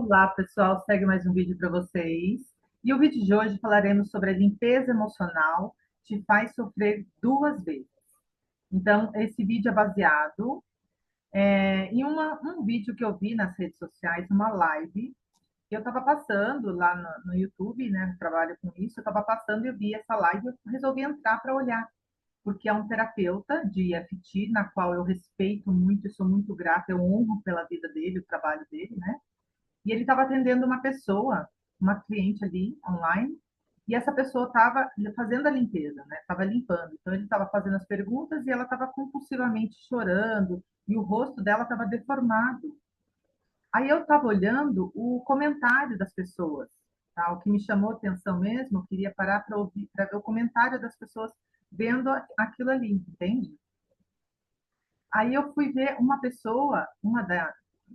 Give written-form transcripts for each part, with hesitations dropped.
Olá, pessoal, segue mais um vídeo para vocês. E o vídeo de hoje falaremos sobre a limpeza emocional te faz sofrer duas vezes. Então, esse vídeo é baseado em um vídeo que eu vi nas redes sociais, uma live, que eu estava passando lá no YouTube, né? Trabalho com isso, eu estava passando e eu vi essa live, eu resolvi entrar para olhar, porque é um terapeuta de EFT, na qual eu respeito muito e sou muito grata, eu honro pela vida dele, o trabalho dele, né? E ele estava atendendo uma pessoa, uma cliente ali online, e essa pessoa estava fazendo a limpeza, né? Estava limpando. Então ele estava fazendo as perguntas e ela estava compulsivamente chorando e o rosto dela estava deformado. Aí eu estava olhando o comentário das pessoas, tá? O que me chamou a atenção mesmo, eu queria parar para ouvir, para ver o comentário das pessoas vendo aquilo ali, entende? Aí eu fui ver uma pessoa,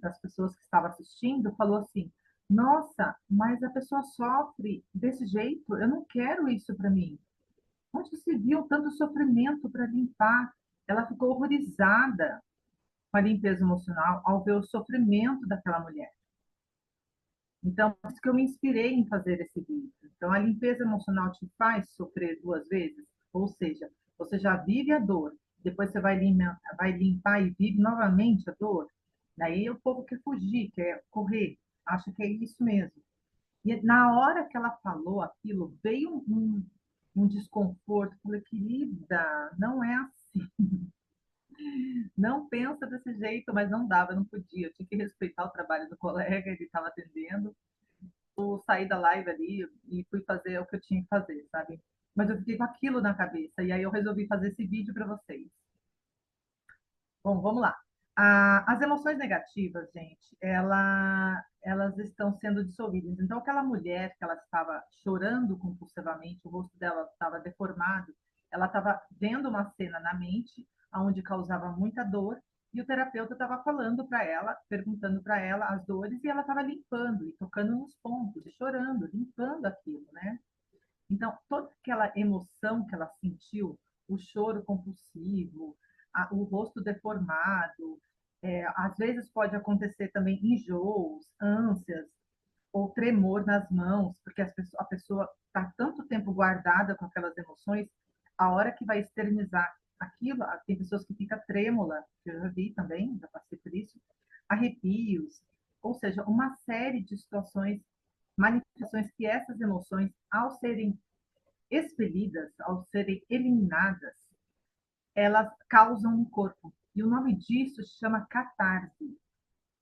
das pessoas que estava assistindo, falou assim: Nossa, mas a pessoa sofre desse jeito, eu não quero isso para mim. Onde se viu tanto sofrimento para limpar? Ela ficou horrorizada com a limpeza emocional ao ver o sofrimento daquela mulher. Então, por isso que eu me inspirei em fazer esse vídeo. Então, a limpeza emocional te faz sofrer duas vezes, ou seja, você já vive a dor, depois você vai limpar e vive novamente a dor. Daí o povo quer fugir, quer correr, acha que é isso mesmo. E na hora que ela falou aquilo, veio um desconforto. Eu falei, querida, não é assim. Não pensa desse jeito, mas não dava, não podia. Eu tinha que respeitar o trabalho do colega, ele estava atendendo. Eu saí da live ali e fui fazer o que eu tinha que fazer, sabe? Mas eu fiquei com aquilo na cabeça e aí eu resolvi fazer esse vídeo para vocês. Bom, vamos lá. As emoções negativas, gente, elas estão sendo dissolvidas. Então, aquela mulher que ela estava chorando compulsivamente, o rosto dela estava deformado, ela estava vendo uma cena na mente onde causava muita dor e o terapeuta estava falando para ela, perguntando para ela as dores e ela estava limpando e tocando nos pontos, e chorando, limpando aquilo, né? Então, toda aquela emoção que ela sentiu, o choro compulsivo, o rosto deformado, às vezes pode acontecer também enjoos, ânsias ou tremor nas mãos, porque a pessoa está tanto tempo guardada com aquelas emoções, a hora que vai externizar aquilo, tem pessoas que ficam trêmula, que eu já vi também, já passei por isso, arrepios, ou seja, uma série de situações, manifestações que essas emoções, ao serem expelidas, ao serem eliminadas, elas causam no corpo. E o nome disso se chama catarse.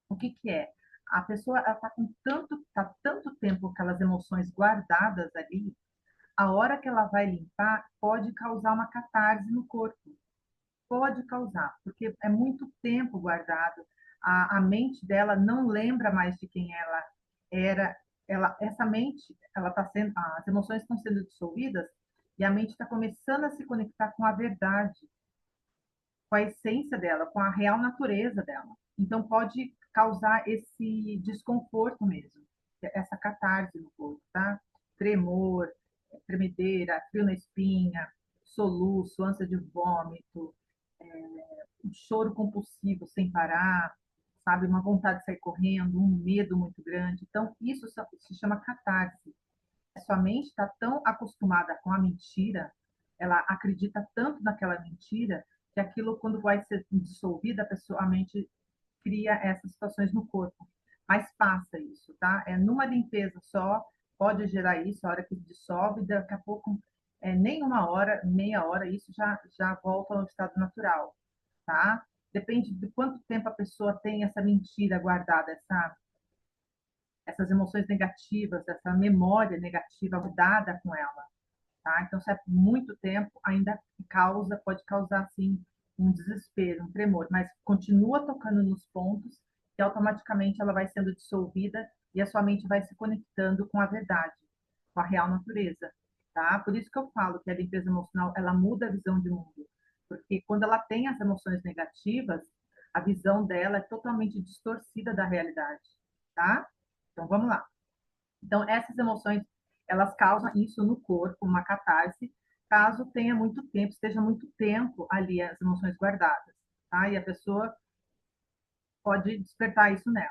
O que, que é? A pessoa está com tanto tempo aquelas emoções guardadas ali, a hora que ela vai limpar pode causar uma catarse no corpo. Pode causar, porque é muito tempo guardado. A mente dela não lembra mais de quem ela era. Essa mente, ela tá sendo, as emoções estão sendo dissolvidas e a mente está começando a se conectar com a verdade, com a essência dela, com a real natureza dela. Então pode causar esse desconforto mesmo, essa catarse no corpo, tá? Tremor, tremedeira, frio na espinha, soluço, ânsia de vômito, um choro compulsivo sem parar, sabe? Uma vontade de sair correndo, um medo muito grande. Então, isso se chama catarse. A sua mente está tão acostumada com a mentira, ela acredita tanto naquela mentira, que aquilo, quando vai ser dissolvida, a mente cria essas situações no corpo. Mas passa isso, tá? É numa limpeza só, pode gerar isso, a hora que dissolve, daqui a pouco, nem uma hora, meia hora, isso já volta ao estado natural, tá? Depende de quanto tempo a pessoa tem essa mentira guardada, essas emoções negativas, essa memória negativa guardada com ela, tá? Então, se é muito tempo, ainda pode causar, assim, um desespero, um tremor, mas continua tocando nos pontos e automaticamente ela vai sendo dissolvida e a sua mente vai se conectando com a verdade, com a real natureza, tá? Por isso que eu falo que a limpeza emocional, ela muda a visão de mundo, porque quando ela tem as emoções negativas, a visão dela é totalmente distorcida da realidade, tá? Então, vamos lá. Então, essas emoções, elas causam isso no corpo, uma catarse, caso tenha muito tempo, esteja muito tempo ali as emoções guardadas, tá? E a pessoa pode despertar isso nela.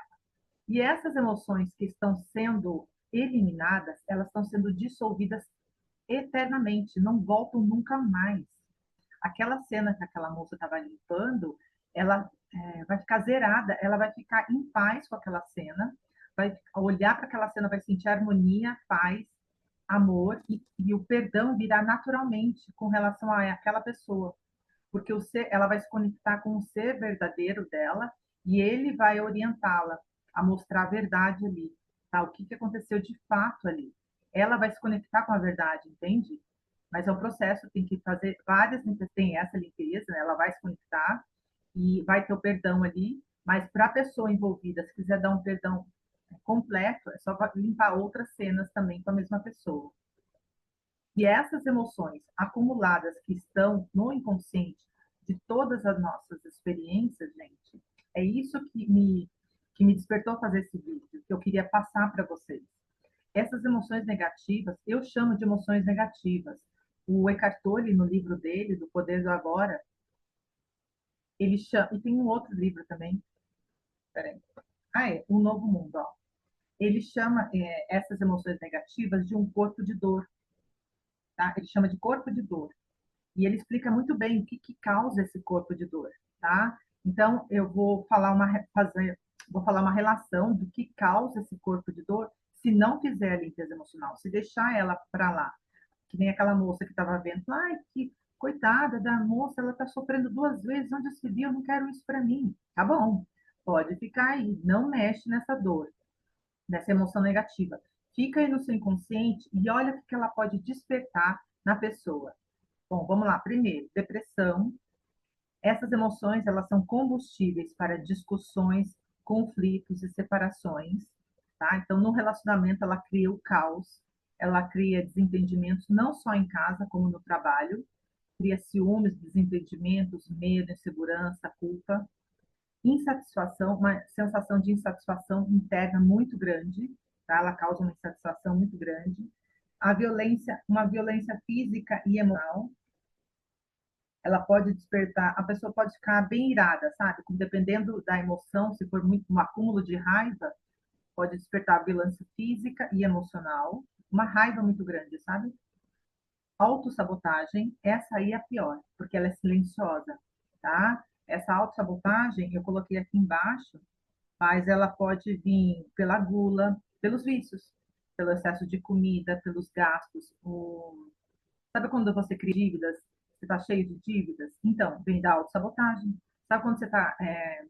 E essas emoções que estão sendo eliminadas, elas estão sendo dissolvidas eternamente, não voltam nunca mais. Aquela cena que aquela moça estava limpando, ela vai ficar zerada, ela vai ficar em paz com aquela cena, vai olhar para aquela cena, vai sentir harmonia, paz, amor, e o perdão virá naturalmente com relação a aquela pessoa, porque ela vai se conectar com o ser verdadeiro dela e ele vai orientá-la a mostrar a verdade ali, tá? O que que aconteceu de fato ali. Ela vai se conectar com a verdade, entende? Mas é um processo, tem que fazer várias limpezas, tem essa limpeza, né? Ela vai se conectar e vai ter o perdão ali, mas para a pessoa envolvida, se quiser dar um perdão completo, é só limpar outras cenas também com a mesma pessoa. E essas emoções acumuladas que estão no inconsciente de todas as nossas experiências, gente, é isso que me despertou a fazer esse vídeo, que eu queria passar para vocês. Essas emoções negativas, eu chamo de emoções negativas. O Eckhart Tolle, no livro dele, do Poder do Agora, ele chama, e tem um outro livro também, peraí, O Novo Mundo, ó. Ele chama essas emoções negativas de um corpo de dor, tá? Ele chama de corpo de dor. E ele explica muito bem o que, que causa esse corpo de dor, tá? Então, eu vou falar vou falar uma relação do que causa esse corpo de dor se não fizer a limpeza emocional, se deixar ela para lá. Que nem aquela moça que estava vendo, ai, que coitada da moça, ela está sofrendo duas vezes, onde se viu, eu não quero isso para mim. Tá bom, pode ficar aí, não mexe nessa dor, nessa emoção negativa. Fica aí no seu inconsciente e olha o que ela pode despertar na pessoa. Bom, vamos lá. Primeiro, depressão. Essas emoções, elas são combustíveis para discussões, conflitos e separações, tá? Então, no relacionamento, ela cria o caos, ela cria desentendimentos, não só em casa, como no trabalho, cria ciúmes, desentendimentos, medo, insegurança, culpa, insatisfação, uma sensação de insatisfação interna muito grande, tá? Ela causa uma insatisfação muito grande. A violência, uma violência física e emocional, ela pode despertar, a pessoa pode ficar bem irada, sabe? Dependendo da emoção, se for muito um acúmulo de raiva, pode despertar violência física e emocional, uma raiva muito grande, sabe? Autossabotagem, essa aí é a pior, porque ela é silenciosa, tá? Essa autossabotagem, eu coloquei aqui embaixo, mas ela pode vir pela gula, pelos vícios, pelo excesso de comida, pelos gastos, sabe quando você cria dívidas, você está cheio de dívidas? Então, vem da autossabotagem. Sabe quando você está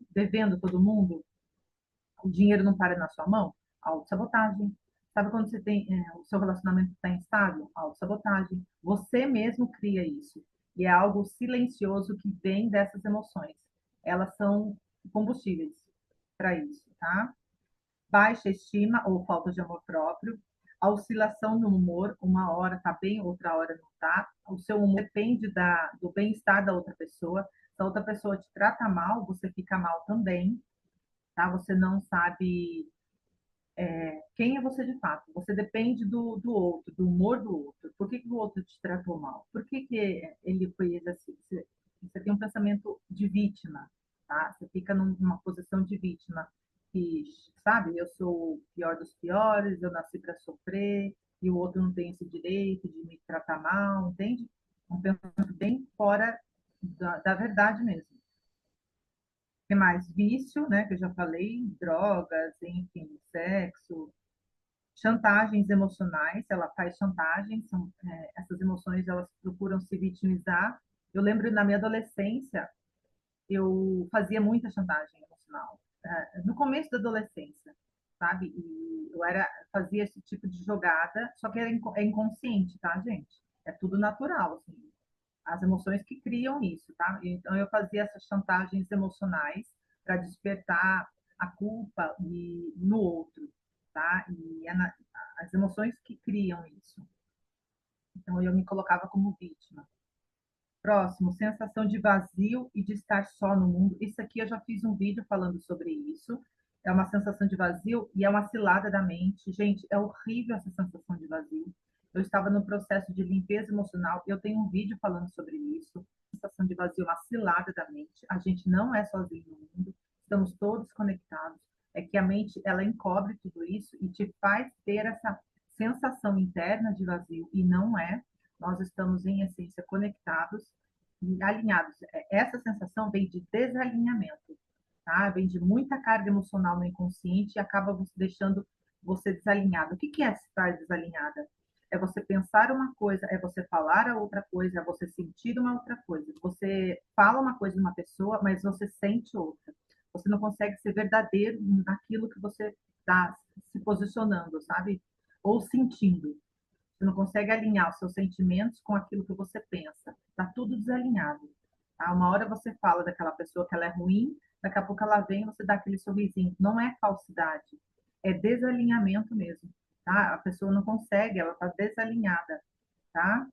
devendo todo mundo, o dinheiro não para na sua mão? Autossabotagem. Sabe quando você tem o seu relacionamento está instável? Autossabotagem. Você mesmo cria isso. E é algo silencioso que vem dessas emoções. Elas são combustíveis para isso, tá? Baixa estima ou falta de amor próprio, a oscilação no humor, uma hora está bem, outra hora não está. O seu humor depende do bem-estar da outra pessoa. Se a outra pessoa te trata mal, você fica mal também, tá? Você não sabe quem é você de fato. Você depende do outro, do humor do outro. Por que, que o outro te tratou mal? Por que, que ele fez assim? Você tem um pensamento de vítima, tá? Você fica numa posição de vítima que, sabe, eu sou o pior dos piores, eu nasci para sofrer, e o outro não tem esse direito de me tratar mal, entende? Um pensamento bem fora da verdade mesmo. O que mais? Vício, né, que eu já falei, drogas, enfim, sexo, chantagens emocionais, ela faz chantagem, essas emoções elas procuram se vitimizar. Eu lembro na minha adolescência, eu fazia muita chantagem emocional, no começo da adolescência, sabe? E fazia esse tipo de jogada, só que é inconsciente, tá, gente? É tudo natural, assim, as emoções que criam isso, tá? Então eu fazia essas chantagens emocionais para despertar a culpa no outro, tá? E as emoções que criam isso. Então eu me colocava como vítima. Próximo, sensação de vazio e de estar só no mundo. Isso aqui eu já fiz um vídeo falando sobre isso. É uma sensação de vazio e é uma cilada da mente. Gente, é horrível essa sensação de vazio. Eu estava no processo de limpeza emocional. Eu tenho um vídeo falando sobre isso. Sensação de vazio, uma cilada da mente. A gente não é sozinho no mundo. Estamos todos conectados. é que a mente, ela encobre tudo isso e te faz ter essa sensação interna de vazio, e não é. Nós estamos, em essência, conectados e alinhados. Essa sensação vem de desalinhamento, tá? Vem de muita carga emocional no inconsciente e acaba deixando você desalinhado. O que que é estar desalinhada? É você pensar uma coisa, é você falar a outra coisa, é você sentir uma outra coisa. Você fala uma coisa de uma pessoa, mas você sente outra. Você não consegue ser verdadeiro naquilo que você está se posicionando, sabe? Ou sentindo. Você não consegue alinhar os seus sentimentos com aquilo que você pensa. Está tudo desalinhado. Tá? Uma hora você fala daquela pessoa que ela é ruim, daqui a pouco ela vem e você dá aquele sorrisinho. Não é falsidade, é desalinhamento mesmo. Tá? A pessoa não consegue, ela está desalinhada. Tá?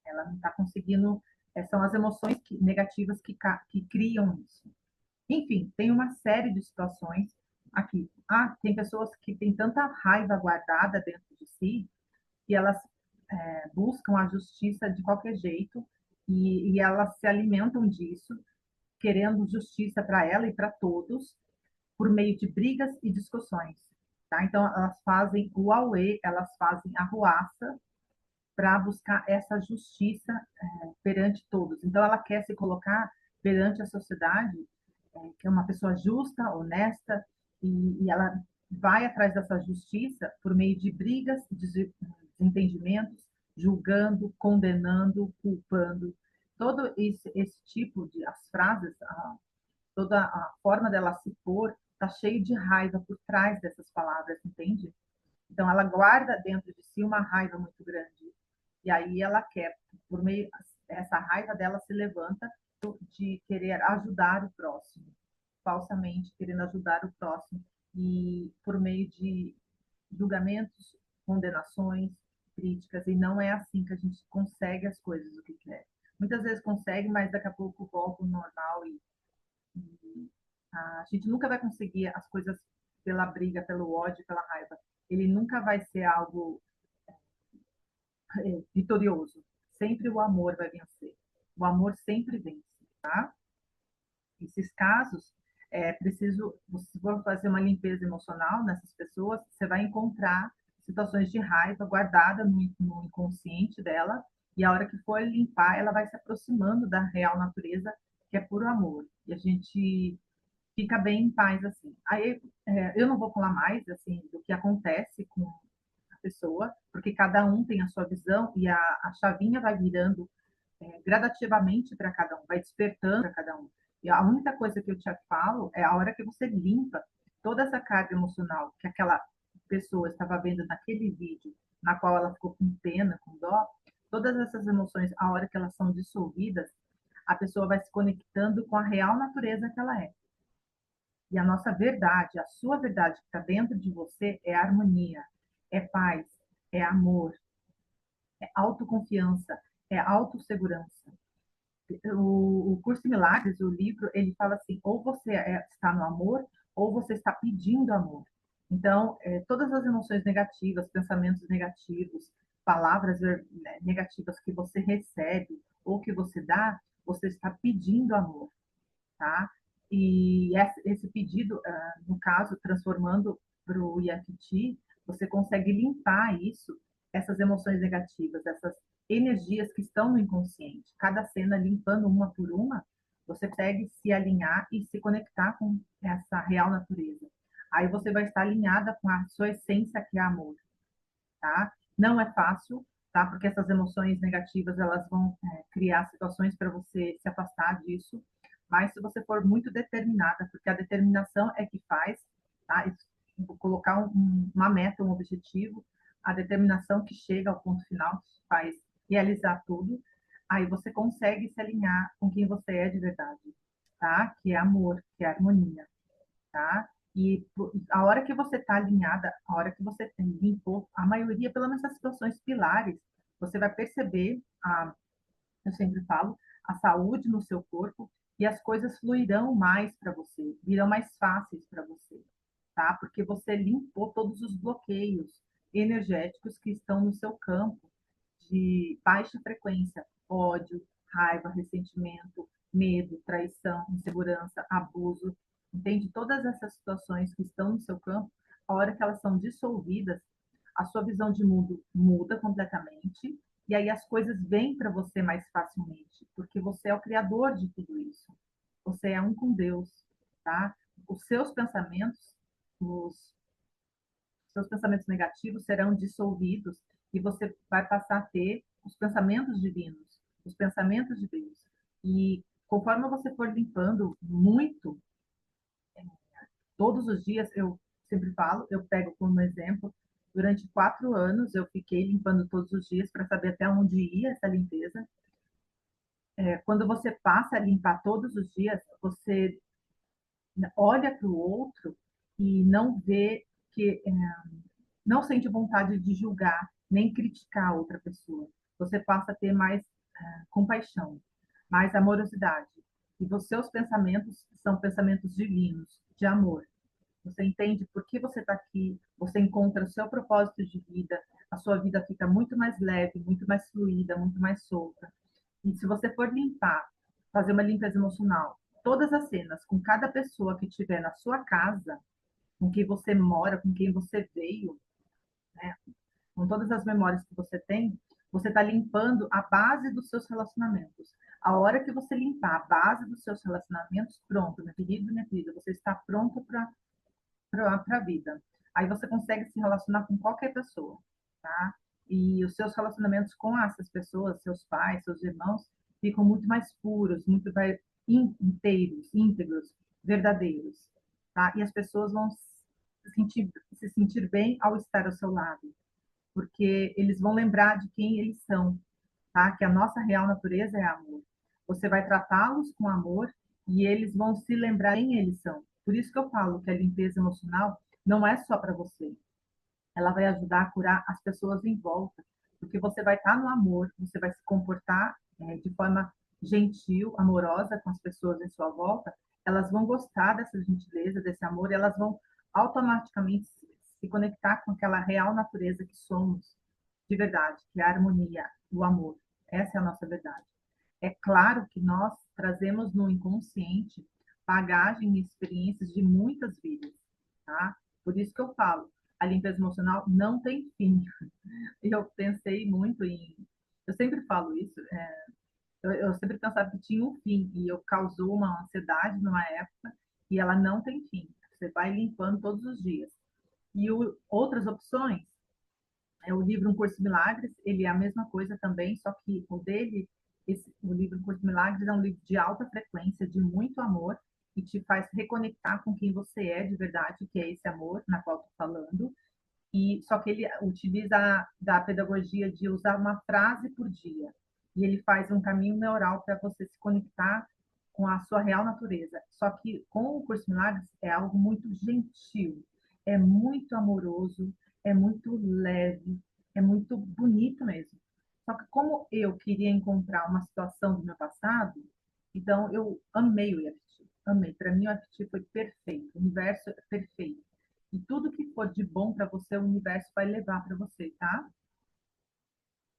Ela não está conseguindo. São as emoções negativas que criam isso. Enfim, tem uma série de situações aqui. Tem pessoas que têm tanta raiva guardada dentro de si que elas buscam a justiça de qualquer jeito e elas se alimentam disso, querendo justiça para ela e para todos, por meio de brigas e discussões. Tá? Então, elas fazem o auê, elas fazem a ruaça para buscar essa justiça perante todos. Então, ela quer se colocar perante a sociedade, que é uma pessoa justa, honesta, e ela vai atrás dessa justiça por meio de brigas, desentendimentos, julgando, condenando, culpando. Todo esse tipo de as frases, toda a forma dela se pôr, está cheio de raiva por trás dessas palavras, entende? Então, ela guarda dentro de si uma raiva muito grande. E aí ela quer, por meio, essa raiva dela se levanta de querer ajudar o próximo, falsamente querendo ajudar o próximo, e por meio de julgamentos, condenações, críticas, e não é assim que a gente consegue as coisas, o que quer. Muitas vezes consegue, mas daqui a pouco volta ao normal e a gente nunca vai conseguir as coisas pela briga, pelo ódio, pela raiva. Ele nunca vai ser algo vitorioso. Sempre o amor vai vencer. O amor sempre vence, tá? Esses casos, preciso, se for fazer uma limpeza emocional nessas pessoas, você vai encontrar situações de raiva guardada no inconsciente dela, e a hora que for limpar, ela vai se aproximando da real natureza, que é puro amor. E a gente fica bem em paz assim. Aí, eu não vou falar mais assim do que acontece com a pessoa, porque cada um tem a sua visão e a chavinha vai virando gradativamente para cada um, vai despertando para cada um. E a única coisa que eu te falo é a hora que você limpa toda essa carga emocional que aquela pessoa estava vendo naquele vídeo, na qual ela ficou com pena, com dó, todas essas emoções, a hora que elas são dissolvidas, a pessoa vai se conectando com a real natureza que ela é. E a nossa verdade, a sua verdade que está dentro de você é harmonia, é paz, é amor, é autoconfiança, é autossegurança. O Curso de Milagres, o livro, ele fala assim, ou você está no amor, ou você está pedindo amor. Então, todas as emoções negativas, pensamentos negativos, palavras negativas que você recebe ou que você dá, você está pedindo amor, tá? E esse pedido, no caso, transformando para o EFT, você consegue limpar isso, essas emoções negativas, essas energias que estão no inconsciente. Cada cena limpando uma por uma, você consegue se alinhar e se conectar com essa real natureza. Aí você vai estar alinhada com a sua essência, que é amor, tá? Não é fácil, tá? Porque essas emoções negativas, elas vão criar situações para você se afastar disso, mas se você for muito determinada, porque a determinação é que faz, tá? Vou colocar uma meta, um objetivo, a determinação que chega ao ponto final, faz realizar tudo, aí você consegue se alinhar com quem você é de verdade, tá? Que é amor, que é harmonia, tá? E a hora que você está alinhada, a hora que você limpou, a maioria, pelo menos as situações pilares, você vai perceber, eu sempre falo, a saúde no seu corpo e as coisas fluirão mais para você, virão mais fáceis para você, tá? Porque você limpou todos os bloqueios energéticos que estão no seu campo de baixa frequência, ódio, raiva, ressentimento, medo, traição, insegurança, abuso. entende? Todas essas situações que estão no seu campo, a hora que elas são dissolvidas, a sua visão de mundo muda completamente, e aí as coisas vêm para você mais facilmente, porque você é o criador de tudo isso. Você é um com Deus, tá? Os seus pensamentos, os seus pensamentos negativos serão dissolvidos e você vai passar a ter os pensamentos divinos, os pensamentos de Deus. E conforme você for limpando muito, todos os dias, eu sempre falo, eu pego como exemplo, durante 4 anos eu fiquei limpando todos os dias para saber até onde ia essa limpeza. Quando você passa a limpar todos os dias, você olha para o outro e não vê que não sente vontade de julgar nem criticar a outra pessoa. Você passa a ter mais compaixão, mais amorosidade. E os seus pensamentos são pensamentos divinos, de amor. Você entende por que você está aqui, você encontra o seu propósito de vida, a sua vida fica muito mais leve, muito mais fluida, muito mais solta. E se você for limpar, fazer uma limpeza emocional, todas as cenas, com cada pessoa que estiver na sua casa, com quem você mora, com quem você veio, né, com todas as memórias que você está limpando a base dos seus relacionamentos. A hora que você limpar a base dos seus relacionamentos, pronto, meu querido, minha querida, você está pronto para a vida. Aí você consegue se relacionar com qualquer pessoa, tá? E os seus relacionamentos com essas pessoas, seus pais, seus irmãos, ficam muito mais puros, muito mais inteiros, íntegros, verdadeiros, tá? E as pessoas vão se sentir bem ao estar ao seu lado, porque eles vão lembrar de quem eles são, tá? Que a nossa real natureza é amor. Você vai tratá-los com amor e eles vão se lembrar quem eles são. Por isso que eu falo que a limpeza emocional não é só para você. Ela vai ajudar a curar as pessoas em volta, porque você vai estar no amor, você vai se comportar de forma gentil, amorosa com as pessoas em sua volta. Elas vão gostar dessa gentileza, desse amor, e elas vão automaticamente se conectar com aquela real natureza que somos de verdade, que é a harmonia, o amor. Essa é a nossa verdade. É claro que nós trazemos no inconsciente bagagem e experiências de muitas vidas, tá? Por isso que eu falo, a limpeza emocional não tem fim. Eu pensei muito em. Eu sempre falo isso, eu sempre pensava que tinha um fim, e eu causou uma ansiedade numa época, e ela não tem fim. Você vai limpando todos os dias. E outras opções, o livro Um Curso de Milagres, ele é a mesma coisa também, só que o livro Um Curso de Milagres é um livro de alta frequência, de muito amor, e te faz reconectar com quem você é de verdade, que é esse amor na qual estou falando. E só que ele utiliza da pedagogia de usar uma frase por dia. E ele faz um caminho neural para você se conectar com a sua real natureza. Só que com o Curso de Milagres é algo muito gentil, é muito amoroso, é muito leve, é muito bonito mesmo. Só que como eu queria encontrar uma situação do meu passado, então eu amei o EFT. Amei. Para mim o EFT foi perfeito. O universo é perfeito. E tudo que for de bom para você, o universo vai levar para você, tá?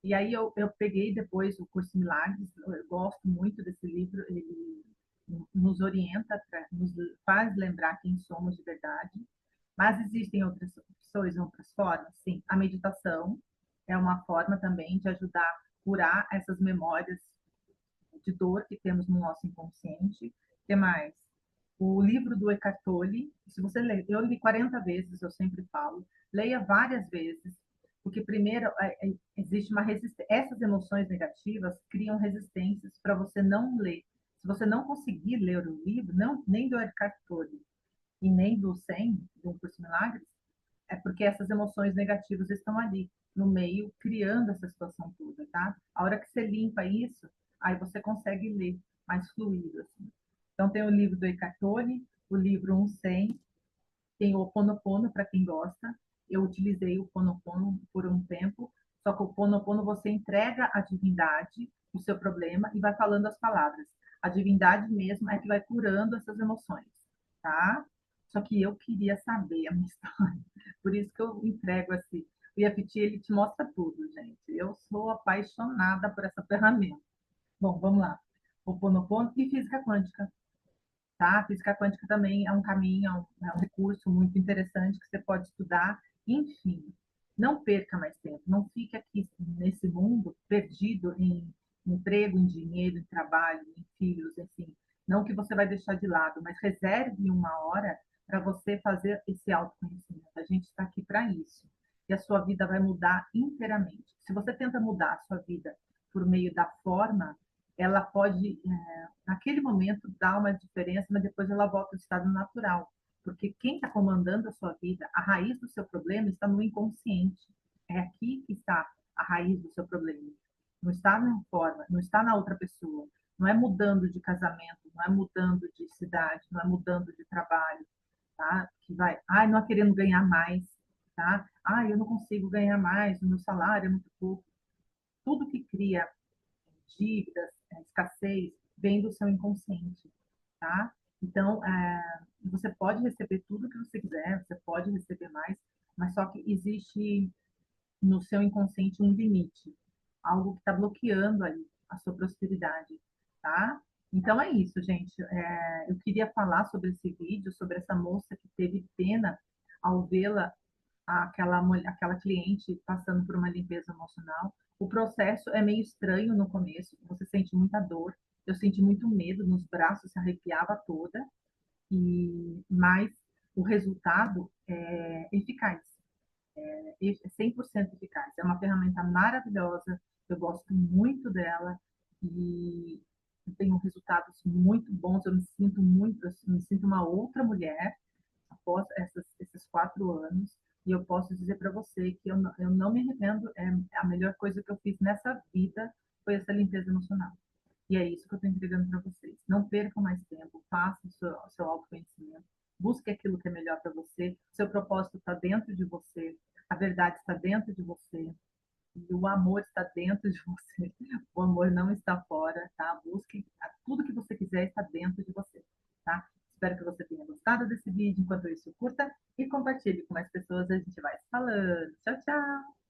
E aí eu peguei depois o Curso Milagres, eu gosto muito desse livro, ele nos orienta, nos faz lembrar quem somos de verdade. Mas existem outras opções, outras formas? Sim, a meditação é uma forma também de ajudar a curar essas memórias de dor que temos no nosso inconsciente. O que mais? O livro do Eckhart Tolle, se você ler, eu li 40 vezes, eu sempre falo, leia várias vezes, porque primeiro existe uma resistência, essas emoções negativas criam resistências para você não ler. Se você não conseguir ler o livro, não, nem do Eckhart Tolle e nem do 100, do Um Curso de Milagres, é porque essas emoções negativas estão ali, no meio, criando essa situação toda, tá? A hora que você limpa isso, aí você consegue ler mais fluido, assim. Então, tem o livro do Eckhart Tolle, o livro 100, tem o Ho Oponopono, para quem gosta. Eu utilizei o Ho Oponopono por um tempo, só que o Ho Oponopono você entrega à divindade o seu problema e vai falando as palavras. A divindade mesmo é que vai curando essas emoções, tá? Só que eu queria saber a minha história. Por isso que eu entrego assim. O EFT, ele te mostra tudo, gente. Eu sou apaixonada por essa ferramenta. Bom, vamos lá. Ho Oponopono e física quântica. tá? A física quântica também é um caminho, é um recurso muito interessante que você pode estudar. Enfim, não perca mais tempo, não fique aqui nesse mundo perdido em emprego, em dinheiro, em trabalho, em filhos, enfim. Não que você vai deixar de lado, mas reserve uma hora para você fazer esse autoconhecimento. A gente está aqui para isso. E a sua vida vai mudar inteiramente. Se você tenta mudar a sua vida por meio da forma, ela pode naquele momento dá uma diferença, mas depois ela volta ao estado natural. Porque quem está comandando a sua vida, a raiz do seu problema está no inconsciente. É aqui que está a raiz do seu problema. Não está na forma, não está na outra pessoa. Não é mudando de casamento, não é mudando de cidade, não é mudando de trabalho, tá? Que vai, ai, não é querendo ganhar mais, tá? Ai, eu não consigo ganhar mais, o meu salário é muito pouco. Tudo que cria dívidas, escassez, vem do seu inconsciente, tá? Então, você pode receber tudo que você quiser, você pode receber mais, mas só que existe no seu inconsciente um limite, algo que está bloqueando aí a sua prosperidade, tá? Então é isso, gente. Eu queria falar sobre esse vídeo, sobre essa moça que teve pena ao vê-la aquela mulher, aquela cliente passando por uma limpeza emocional. O processo é meio estranho no começo, você sente muita dor. Eu senti muito medo, nos braços se arrepiava toda, mas o resultado é eficaz, é 100% eficaz. É uma ferramenta maravilhosa, eu gosto muito dela e tenho resultados muito bons. Eu me sinto uma outra mulher após esses 4 anos, e eu posso dizer para você que eu não me arrependo, a melhor coisa que eu fiz nessa vida foi essa limpeza emocional. E é isso que eu estou entregando para vocês. Não percam mais tempo, façam o seu autoconhecimento, busque aquilo que é melhor para você, seu propósito está dentro de você, a verdade está dentro de você, e o amor está dentro de você. O amor não está fora, tá? Busque tudo que você quiser está dentro de você, tá? Espero que você tenha gostado desse vídeo. Enquanto isso, curta e compartilhe com mais pessoas. A gente vai se falando. Tchau, tchau!